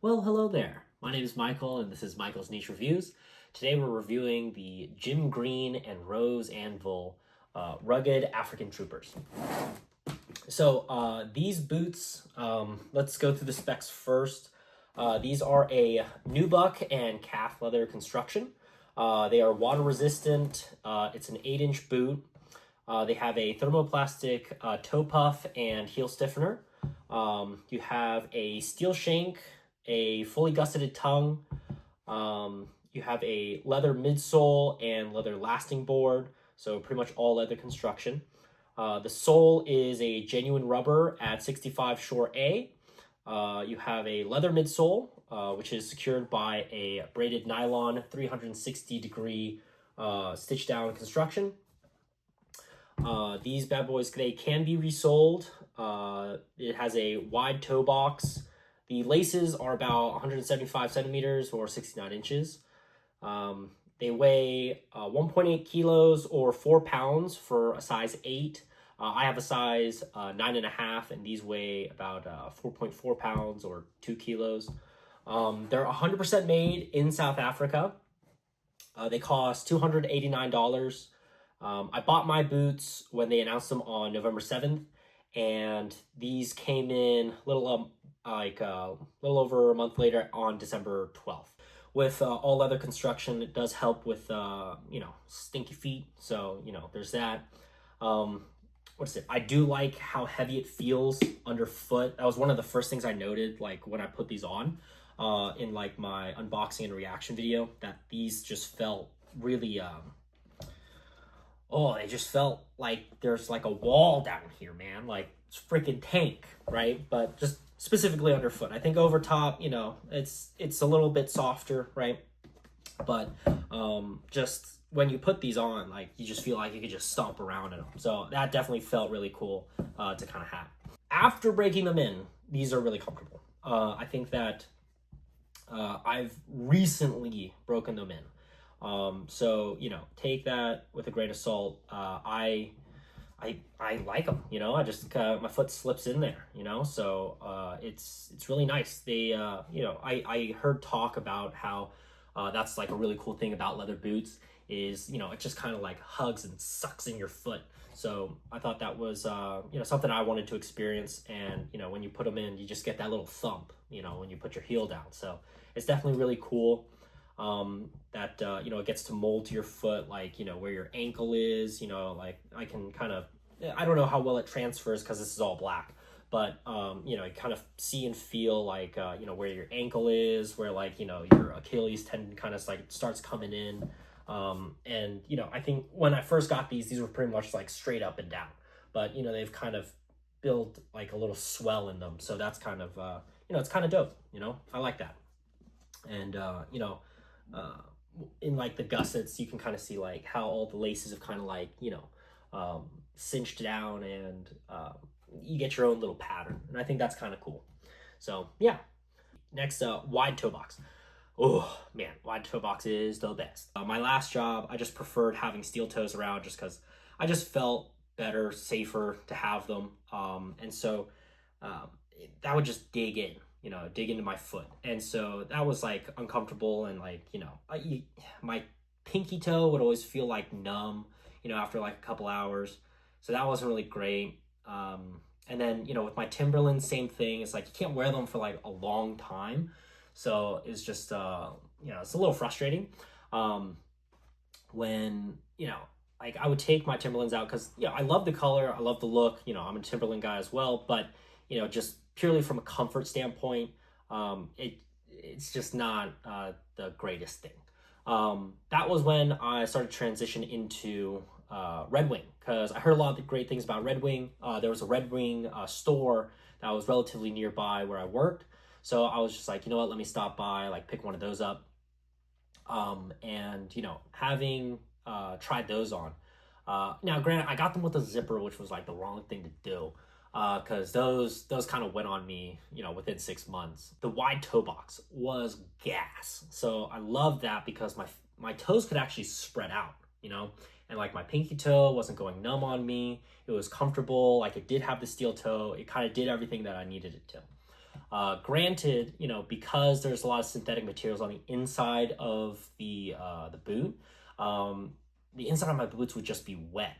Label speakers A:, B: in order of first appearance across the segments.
A: Well, hello there. My name is Michael, and this is Michael's Niche Reviews. Today we're reviewing the Jim Green and Rose Anvil Rugged African Troopers. So these boots, let's go through the specs first. These are a nubuck and calf leather construction. They are water resistant. It's an 8-inch boot. They have a thermoplastic toe puff and heel stiffener. You have a steel shank, a fully gusseted tongue. You have a leather midsole and leather lasting board, so pretty much all leather construction. The sole is a genuine rubber at 65 Shore A. You have a leather midsole, which is secured by a braided nylon 360-degree stitch down construction. These bad boys, they can be resoled. It has a wide toe box. The laces are about 175 centimeters or 69 inches. They weigh 1.8 kilos or 4 pounds for a size 8. I have a size 9.5, and these weigh about 4.4 pounds or 2 kilos. They're 100% made in South Africa. They cost $289. I bought my boots when they announced them on November 7th, and these came in a little over a month later on December 12th. With all leather construction, it does help with stinky feet, so there's that. What is it? I do like how heavy it feels underfoot. That was one of the first things I noted, like when I put these on in like my unboxing and reaction video, that these just felt really they just felt like there's like a wall down here, man. Like it's freaking tank, right? But just specifically underfoot. I think over top, it's a little bit softer, right? But just when you put these on, like you just feel like you could just stomp around in them. So that definitely felt really cool to kind of have. After breaking them in, these are really comfortable. I think that I've recently broken them in. So take that with a grain of salt. I like them, I just my foot slips in there, so it's really nice. They I heard talk about how that's like a really cool thing about leather boots is it just kind of like hugs and sucks in your foot. So I thought that was something I wanted to experience, and when you put them in, you just get that little thump when you put your heel down. So it's definitely really cool that it gets to mold to your foot, like where your ankle is. Like I can kind of, I don't know how well it transfers because this is all black, but you kind of see and feel like where your ankle is, where like your Achilles tendon kind of like starts coming in. And I think when I first got these were pretty much like straight up and down, but they've kind of built like a little swell in them, so that's kind of it's kind of dope. I like that. And in like the gussets, you can kind of see like how all the laces have kind of like cinched down, and you get your own little pattern, and I think that's kind of cool. So yeah. Next, wide toe box. Oh man, wide toe box is the best. My last job, I just preferred having steel toes around just because I just felt better, safer to have them. And so that would just dig into my foot. And so that was like uncomfortable, and like, my pinky toe would always feel like numb, after like a couple hours. So that wasn't really great. And then, with my Timberlands, same thing. It's like you can't wear them for like a long time. So it's just, it's a little frustrating. When, like I would take my Timberlands out because, I love the color. I love the look. I'm a Timberland guy as well. But, just purely from a comfort standpoint, it's just not the greatest thing. That was when I started to transition into Red Wing, because I heard a lot of great things about Red Wing. There was a Red Wing store that was relatively nearby where I worked. So I was just like, let me stop by, like pick one of those up. And having tried those on. Now granted, I got them with a zipper, which was like the wrong thing to do. Because those kind of went on me, within 6 months. The wide toe box was gas. So I love that because my toes could actually spread out, and like my pinky toe wasn't going numb on me. It was comfortable. Like it did have the steel toe. It kind of did everything that I needed it to. Granted, because there's a lot of synthetic materials on the inside of the boot, um, the inside of my boots would just be wet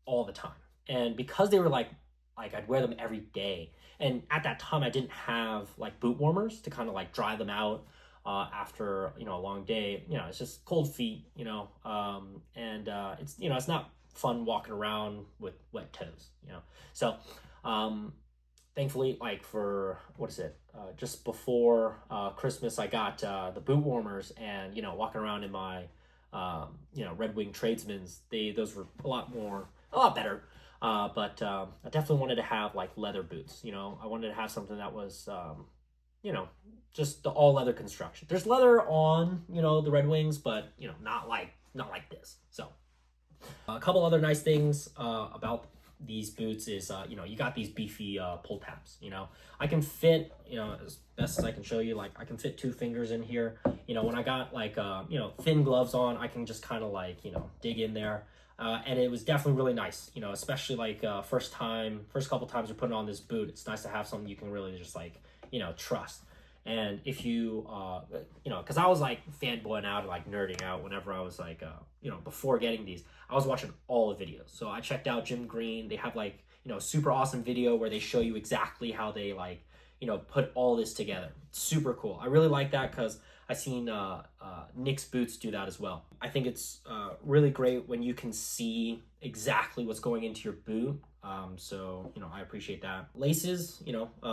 A: all the time. And because they were like I'd wear them every day, and at that time I didn't have like boot warmers to kind of like dry them out after a long day. It's just cold feet, and it's it's not fun walking around with wet toes. So um, thankfully, like for what is it, just before Christmas, I got the boot warmers, and walking around in my Red Wing Tradesman's, those were a lot better. But I definitely wanted to have like leather boots. I wanted to have something that was just the all leather construction. There's leather on the Red Wings, but not like this. So a couple other nice things about these boots is you got these beefy pull tabs. I can fit, as best as I can show you, like I can fit 2 fingers in here. When I got like thin gloves on, I can just kind of like dig in there. And it was definitely really nice, especially like first couple times you're putting on this boot. It's nice to have something you can really just like trust. And if you because I was like fanboying out and like nerding out whenever I was like before getting these, I was watching all the videos. So I checked out Jim Green. They have like a super awesome video where they show you exactly how they like put all this together. It's super cool. I really like that because I seen Nick's boots do that as well. I think it's really great when you can see exactly what's going into your boot. So I appreciate that. Laces,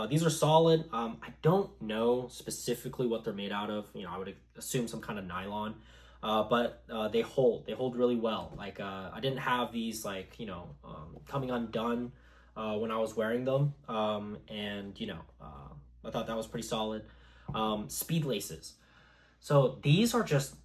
A: these are solid. I don't know specifically what they're made out of. I would assume some kind of nylon. But they hold really well. Like I didn't have these like coming undone when I was wearing them. And I thought that was pretty solid. Speed laces. So these are just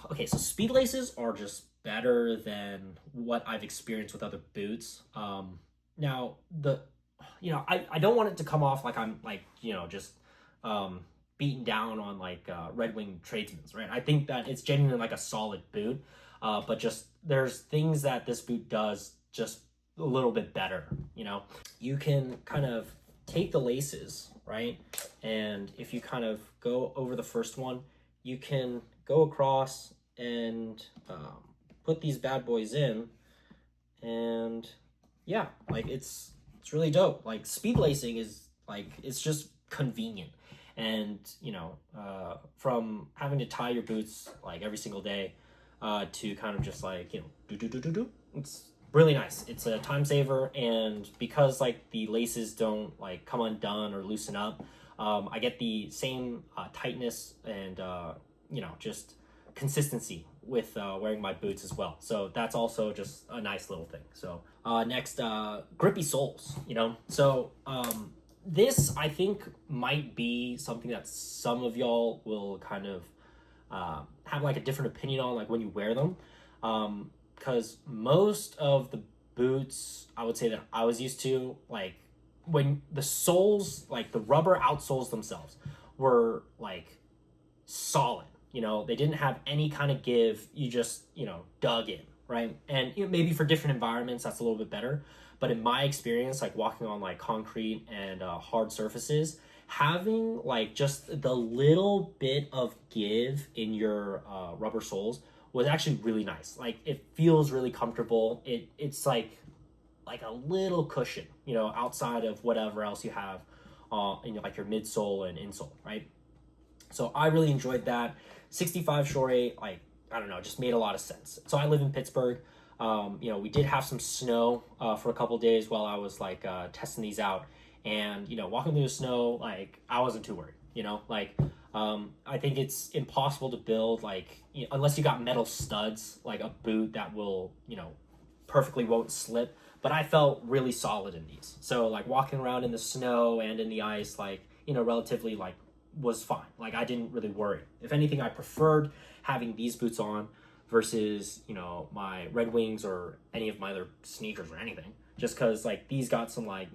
A: okay. So speed laces are just better than what I've experienced with other boots. Now I don't want it to come off like I'm like just beaten down on like Red Wing Tradesman's, right? I think that it's genuinely like a solid boot, but just there's things that this boot does just a little bit better. You can kind of take the laces, right? And if you kind of go over the first one, you can go across and put these bad boys in, and yeah, like it's really dope. Like speed lacing is like it's just convenient, and from having to tie your boots like every single day to kind of just like do, it's really nice. It's a time saver, and because like the laces don't like come undone or loosen up, I get the same tightness and just consistency with wearing my boots as well. So that's also just a nice little thing. So next, grippy soles. So this I think might be something that some of y'all will kind of have like a different opinion on, like when you wear them. Because most of the boots I would say that I was used to, like when the soles, like the rubber outsoles themselves, were like solid. They didn't have any kind of give. You just dug in, right? And maybe for different environments that's a little bit better, but in my experience, like walking on like concrete and hard surfaces, having like just the little bit of give in your rubber soles was actually really nice. Like it feels really comfortable. It's like a little cushion, outside of whatever else you have in like your midsole and insole, right? So I really enjoyed that. 65 Shore 8, like, I don't know, just made a lot of sense. So I live in Pittsburgh. We did have some snow for a couple days while I was like testing these out. And, walking through the snow, like, I wasn't too worried, I think it's impossible to build, like, unless you got metal studs, like a boot that will, perfectly won't slip. But I felt really solid in these. So, like, walking around in the snow and in the ice, like, relatively, like, was fine. Like I didn't really worry. If anything, I preferred having these boots on versus my Red Wings or any of my other sneakers or anything, just because like these got some like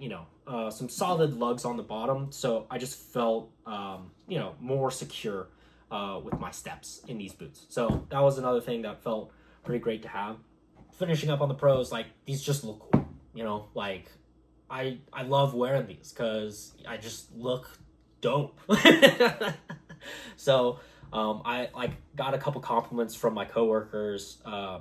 A: some solid lugs on the bottom, so I just felt more secure with my steps in these boots. So that was another thing that felt pretty great to have. Finishing up on the pros, like these just look cool. Like I love wearing these because I just look dope. So I like got a couple compliments from my coworkers.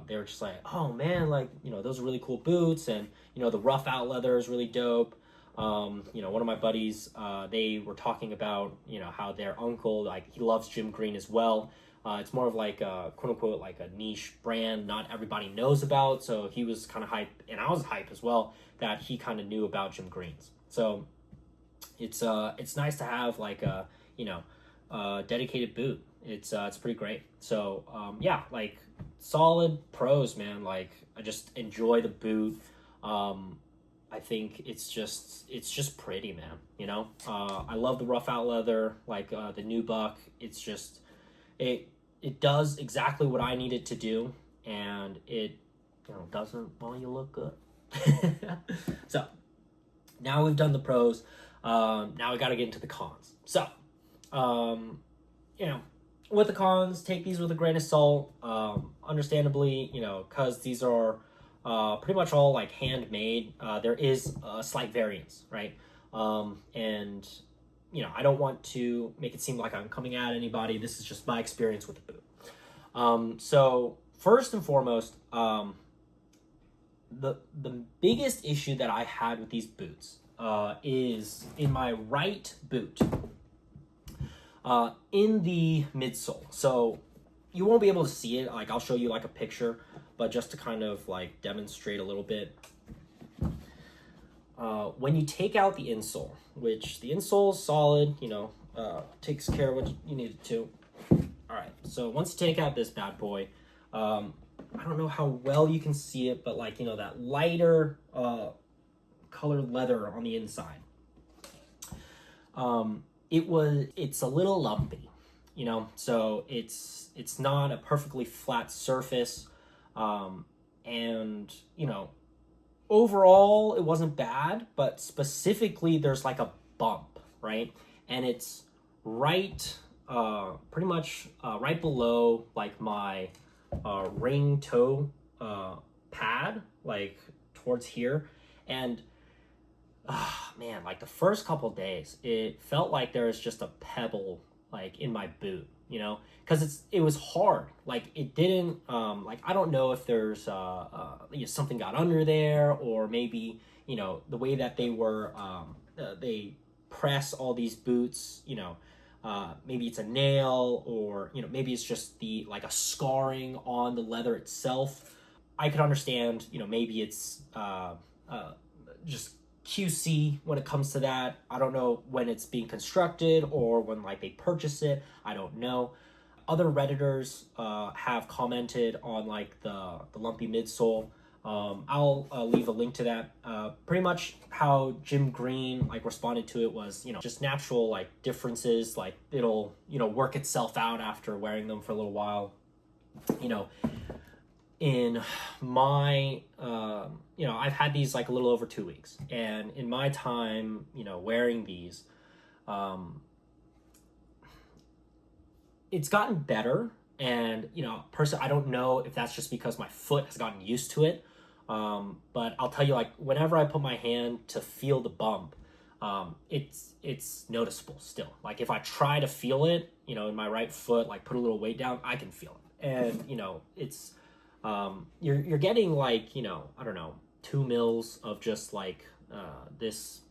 A: They were just like, oh man, like, you know, those are really cool boots, and you know, the rough out leather is really dope. You know, one of my buddies, they were talking about, you know, how their uncle, like, he loves Jim Green as well. It's more of like a quote unquote like a niche brand not everybody knows about. So he was kind of hype, and I was hype as well, that he kind of knew about Jim Green's. So it's nice to have like a, you know, dedicated boot. It's pretty great. So yeah, like solid pros, man. Like I just enjoy the boot. I think it's just pretty, man. You know, I love the rough out leather, like the new buck. It's just it does exactly what I need it to do, and it, you know, doesn't while you look good. So now we've done the pros. Now we got to get into the cons. So, you know, with the cons, take these with a grain of salt. Understandably, you know, because these are pretty much all like handmade. There is a slight variance, right? And you know, I don't want to make it seem like I'm coming at anybody. This is just my experience with the boot. So first and foremost, the biggest issue that I had with these boots is in my right boot, in the midsole. So you won't be able to see it. Like I'll show you like a picture, but just to kind of like demonstrate a little bit. When you take out the insole, which the insole is solid, you know, takes care of what you need it to. All right, so once you take out this bad boy, I don't know how well you can see it, but like, you know, that lighter colored leather on the inside, it's a little lumpy, you know, so it's not a perfectly flat surface, and you know, overall it wasn't bad, but specifically there's like a bump, right? And it's right pretty much right below like my ring toe pad, like towards here. And man, like the first couple days it felt like there was just a pebble like in my boot, you know, because it was hard. Like it didn't like, I don't know if there's you know, something got under there, or maybe, you know, the way that they were they press all these boots, you know, maybe it's a nail, or you know, maybe it's just the like a scarring on the leather itself. I could understand, you know, maybe it's just QC when it comes to that. I don't know when it's being constructed or when like they purchase it. I don't know. Other Redditors have commented on like the lumpy midsole. I'll leave a link to that. Pretty much how Jim Green like responded to it was, you know, just natural like differences. Like it'll, you know, work itself out after wearing them for a little while. You know, in my you know, I've had these like a little over 2 weeks, and in my time, you know, wearing these, it's gotten better. And you know, personally, I don't know if that's just because my foot has gotten used to it, but I'll tell you, like whenever I put my hand to feel the bump, it's noticeable still. Like if I try to feel it, you know, in my right foot, like put a little weight down, I can feel it. And you know, it's you're getting like, you know, I don't know, 2 mils of just like this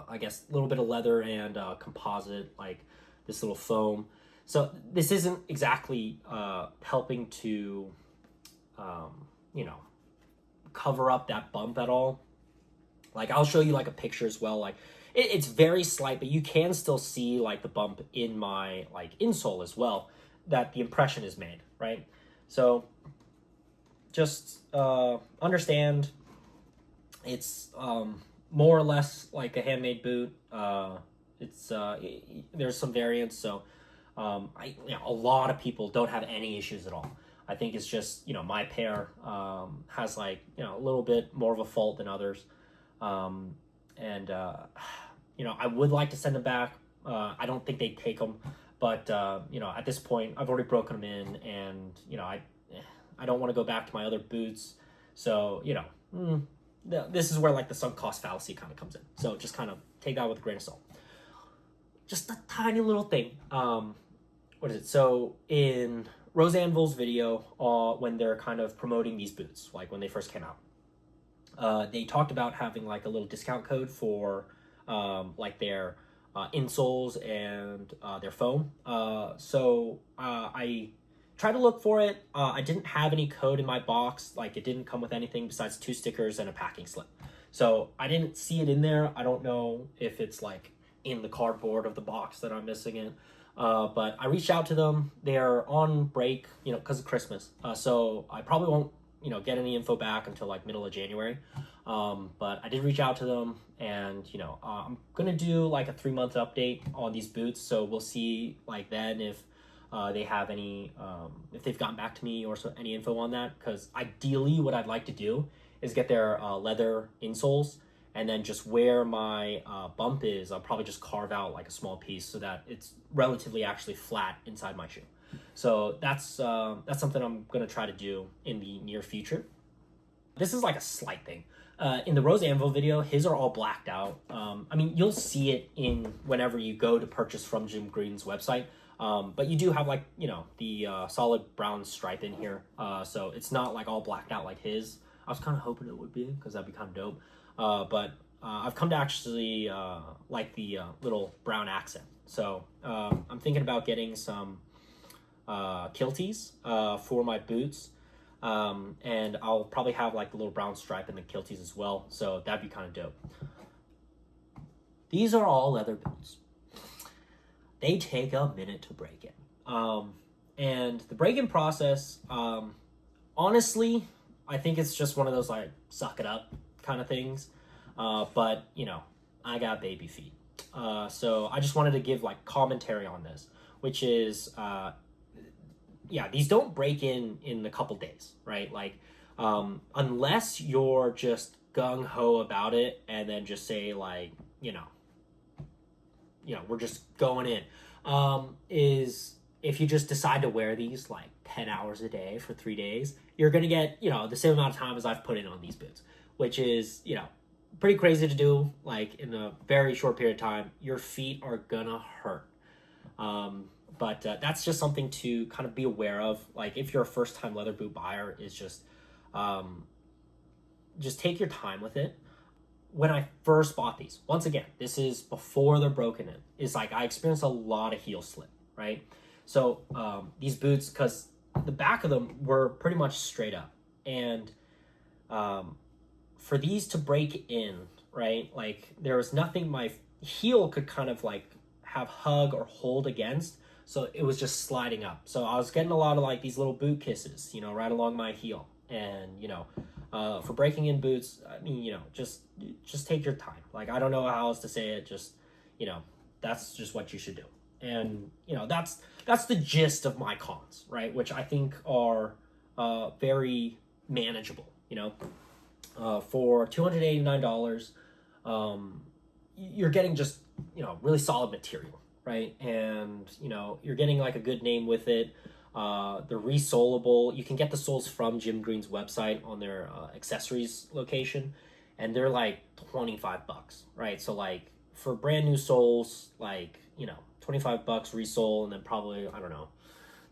A: I guess a little bit of leather and composite, like this little foam. So this isn't exactly helping to you know, cover up that bump at all. Like I'll show you like a picture as well. Like it's very slight, but you can still see like the bump in my like insole as well, that the impression is made, right? So just understand it's more or less like a handmade boot. It's there's some variance. So you know, a lot of people don't have any issues at all. I think it's just, you know, my pair has like, you know, a little bit more of a fault than others. And you know, I would like to send them back. I don't think they'd take them, but you know, at this point I've already broken them in, and you know, I don't want to go back to my other boots. So, you know, this is where like the sunk cost fallacy kind of comes in. So just kind of take that with a grain of salt. just a tiny little thing. What is it? So in Rose Anvil's video, when they're kind of promoting these boots, like when they first came out, they talked about having like a little discount code for like their insoles and their foam. So I tried to look for it. I didn't have any code in my box. Like it didn't come with anything besides 2 stickers and a packing slip. So I didn't see it in there. I don't know if it's like in the cardboard of the box that I'm missing it. But I reached out to them. They're on break, because of Christmas. So I probably won't, get any info back until like middle of January. But I did reach out to them, and I'm gonna do like a 3-month update on these boots. So we'll see like then if they have any, if they've gotten back to me or any info on that. Because ideally, what I'd like to do is get their leather insoles, and then just where my bump is, I'll probably just carve out like a small piece so that it's relatively actually flat inside my shoe. So that's something I'm gonna try to do in the near future. This is like a slight thing. In the Rose Anvil video, his are all blacked out. I mean, you'll see it in whenever you go to purchase from Jim Green's website. But you do have like, the solid brown stripe in here. So it's not like all blacked out like his. I was kind of hoping it would be, because that'd be kind of dope. But I've come to actually like the little brown accent. So I'm thinking about getting some kilties for my boots. And I'll probably have like the little brown stripe in the kilties as well. So that'd be kind of dope. These are all leather boots. They take a minute to break in. And the break-in process, honestly, I think it's just one of those like suck it up kind of things. But I got baby feet. So I just wanted to give like commentary on this, which is, these don't break in a couple days, right? Like, unless you're just gung-ho about it and then just say like, we're just going in, is if you just decide to wear these like 10 hours a day for 3 days, you're going to get, the same amount of time as I've put in on these boots, which is, pretty crazy to do. Like in a very short period of time, your feet are gonna hurt. But that's just something to kind of be aware of. Like if you're a first-time leather boot buyer, is just take your time with it. When I first bought these, once again, this is before they're broken in, is like I experienced a lot of heel slip, right? So these boots, because the back of them were pretty much straight up, and for these to break in, right, like there was nothing my heel could kind of like have hug or hold against, so it was just sliding up. So I was getting a lot of like these little boot kisses, right along my heel. And for breaking in boots, I mean, just take your time. Like I don't know how else to say it. Just that's just what you should do. And that's the gist of my cons, right? Which I think are very manageable. For $289, you're getting just really solid material, right? And you're getting like a good name with it. They're resolable. You can get the soles from Jim Green's website on their accessories location, and they're like $25, right? So like for brand new soles, like $25 resole, and then probably, I don't know,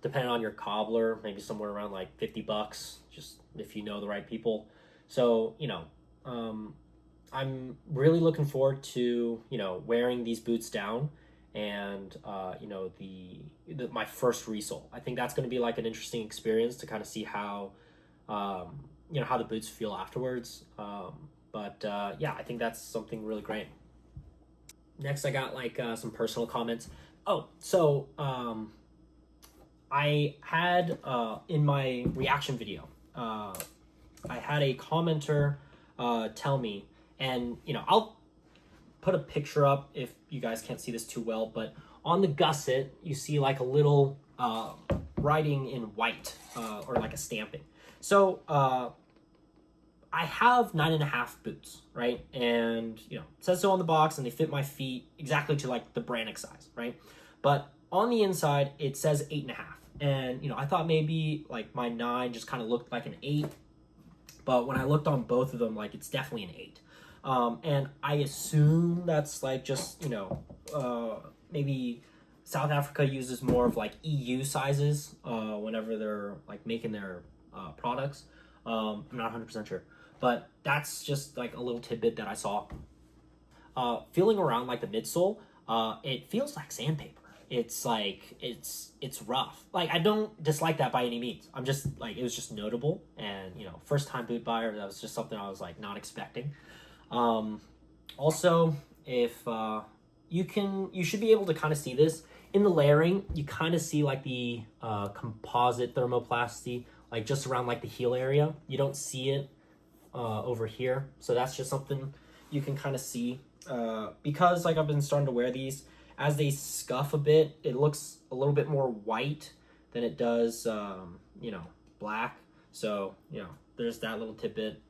A: depending on your cobbler, maybe somewhere around like $50, just if you know the right people. So I'm really looking forward to wearing these boots down, and my first resole. I think that's going to be like an interesting experience to kind of see how how the boots feel afterwards. But I think that's something really great. Next, I got like some personal comments. Oh, so I had in my reaction video, I had a commenter tell me, and I'll put a picture up if you guys can't see this too well, but on the gusset you see like a little writing in white, or like a stamping. So I have 9.5 boots, right? And it says so on the box, and they fit my feet exactly to like the Brannock size, right? But on the inside it says 8.5, and I thought maybe like my 9 just kind of looked like an 8, but when I looked on both of them, like it's definitely an 8. And I assume that's like just maybe South Africa uses more of like EU sizes whenever they're like making their products. I'm not 100% sure, but that's just like a little tidbit that I saw. Feeling around like the midsole, it feels like sandpaper. It's like it's rough. Like I don't dislike that by any means. I'm just like it was just notable, and you know, first time boot buyer, that was just something I was like not expecting. Also, if you should be able to kind of see this in the layering. You kind of see like the composite thermoplasty, like just around like the heel area. You don't see it over here, so that's just something you can kind of see. Because like I've been starting to wear these, as they scuff a bit, it looks a little bit more white than it does, you know, black. So, you know, there's that little tidbit.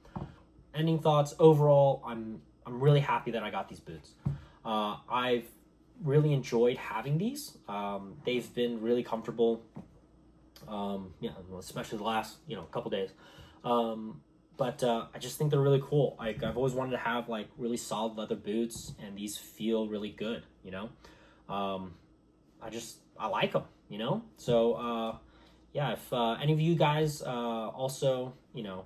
A: Ending thoughts, overall, I'm really happy that I got these boots. I've really enjoyed having these. They've been really comfortable, yeah, especially the last, you know, couple days. But I just think they're really cool. Like I've always wanted to have like really solid leather boots, and these feel really good, you know. I like them, you know. So yeah, if any of you guys also, you know,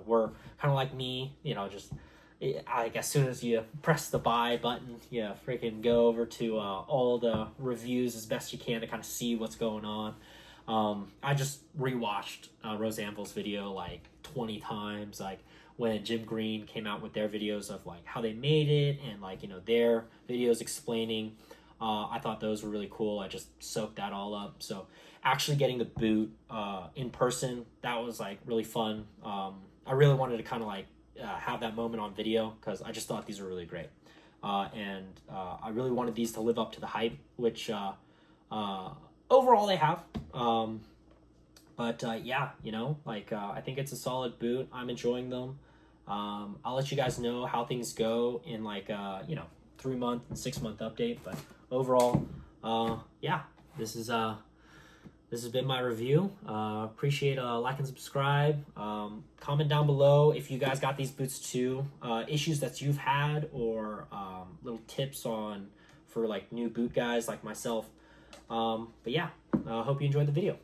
A: were kind of like me, you know, just like as soon as you press the buy button, you freaking go over to all the reviews as best you can to kind of see what's going on. I just rewatched Rose Anvil's video like 20 times, like when Jim Green came out with their videos of like how they made it, and like, you know, their videos explaining. I thought those were really cool. I just soaked that all up. So actually getting the boot in person, that was like really fun. I really wanted to kind of like have that moment on video because I just thought these were really great. And I really wanted these to live up to the hype, which overall they have. But yeah, you know, like I think it's a solid boot. I'm enjoying them. I'll let you guys know how things go in like you know, 3-month and 6-month update. But overall, yeah, this has been my review. Appreciate like and subscribe. Comment down below if you guys got these boots too. Issues that you've had, or little tips on for like new boot guys like myself. But yeah, hope you enjoyed the video.